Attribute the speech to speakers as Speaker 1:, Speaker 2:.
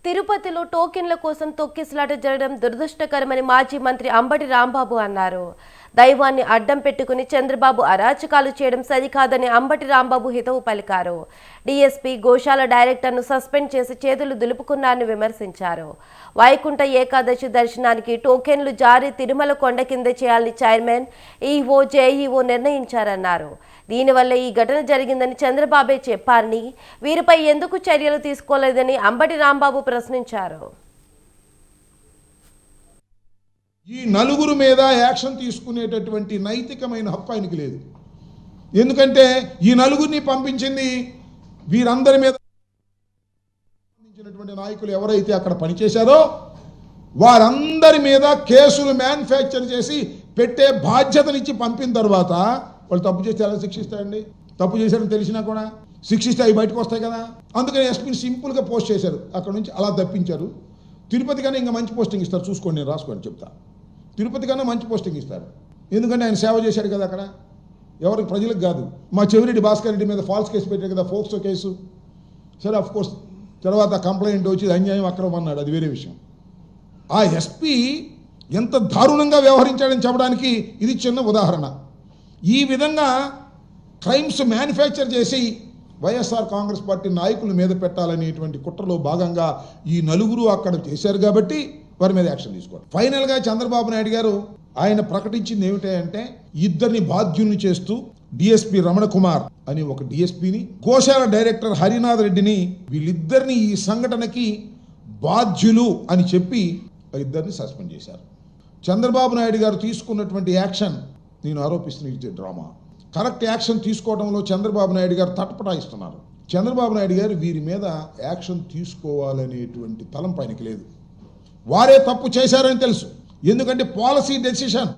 Speaker 1: తిరుపతిలో టోకెన్ల కోసం తొక్కిసలాట జరగడం దురదృష్టకరమని మాజీ మంత్రి అంబటి రాంబాబు అన్నారు. దైవాన్ని అడ్డం పెట్టుకుని చంద్రబాబు అరాచకాలు చేయడం సరికాదని అంబటి రాంబాబు హితవు పలికారు. డీఎస్పీ గోశాల డైరెక్టర్ను సస్పెండ్ చేసి చేతులు దులుపుకున్నారని విమర్శించారు. వైకుంఠ ఏకాదశి దర్శనానికి టోకెన్లు జారీ తిరుమల కొండ కింద చేయాలని చైర్మన్, ఈఓ, జేఈఓ నిర్ణయించారన్నారు. దీనివల్ల ఈ ఘటన జరిగిందని చంద్రబాబే చెప్పారని, వీరిపై ఎందుకు చర్యలు తీసుకోలేదని అంబటి రాంబాబు ప్రశ్నించారు.
Speaker 2: ఈ నలుగురు మీద యాక్షన్ తీసుకునేటటువంటి నైతికమైన హక్కు ఆయనకి లేదు. ఎందుకంటే ఈ నలుగురిని పంపించింది వీరందరి మీద నాయకులు ఎవరైతే అక్కడ పనిచేశారో వారందరి మీద కేసులు మ్యానుఫ్యాక్చర్ చేసి పెట్టే బాధ్యతనిచ్చి పంపిన తర్వాత వాళ్ళు తప్పు చేస్తే ఎలా శిక్షిస్తారండి? తప్పు చేశారని తెలిసినా కూడా శిక్షిస్తే అవి బయటకు వస్తాయి కదా. అందుకని ఎస్పీని సింపుల్గా పోస్ట్ చేశారు, అక్కడ నుంచి అలా తప్పించారు. తిరుపతి కన్నా ఇంకా మంచి పోస్టింగ్ ఇస్తారు, చూసుకోండి, నేను రాసుకోండి చెప్తా. తిరుపతి కన్నా మంచి పోస్టింగ్ ఇస్తారు, ఎందుకంటే ఆయన సేవ చేశాడు కదా అక్కడ, ఎవరికి ప్రజలకు కాదు. మా చెవిరెడ్డి భాస్కర్ రెడ్డి మీద ఫాల్స్ కేసు పెట్టారు కదా, ఫోక్సో కేసు. సరే, అఫ్ కోర్స్ తర్వాత కంప్లైంట్ వచ్చి అన్యాయం అక్రమం అన్నాడు, అది వేరే విషయం. ఆ ఎస్పీ ఎంత దారుణంగా వ్యవహరించాడని చెప్పడానికి ఇది చిన్న ఉదాహరణ. ఈ విధంగా క్రైమ్స్ మ్యానుఫ్యాక్చర్ చేసి వైఎస్ఆర్ కాంగ్రెస్ పార్టీ నాయకుల మీద పెట్టాలనేటువంటి కుట్రలో భాగంగా ఈ నలుగురు అక్కడ చేశారు కాబట్టి వారి మీద యాక్షన్ తీసుకోవాలి. ఫైనల్గా చంద్రబాబు నాయుడు గారు ఆయన ప్రకటించింది ఏమిటంటే, ఇద్దరిని బాధ్యుల్ని చేస్తూ డిఎస్పీ రమణ కుమార్ అని ఒక డిఎస్పీని, గోశాల డైరెక్టర్ హరినాథ్ రెడ్డిని, వీళ్ళిద్దరిని ఈ సంఘటనకి బాధ్యులు అని చెప్పి ఇద్దరిని సస్పెండ్ చేశారు. చంద్రబాబు నాయుడు గారు తీసుకున్నటువంటి యాక్షన్ నేను ఆరోపిస్తున్న ఇది డ్రామా. కరెక్ట్ యాక్షన్ తీసుకోవడంలో చంద్రబాబు నాయుడు గారు తటపటాయిస్తున్నారు. చంద్రబాబు నాయుడు గారు వీరి మీద యాక్షన్ తీసుకోవాలనేటువంటి తలం పైనకి లేదు. వారే తప్పు చేశారని తెలుసు, ఎందుకంటే పాలసీ డెసిషన్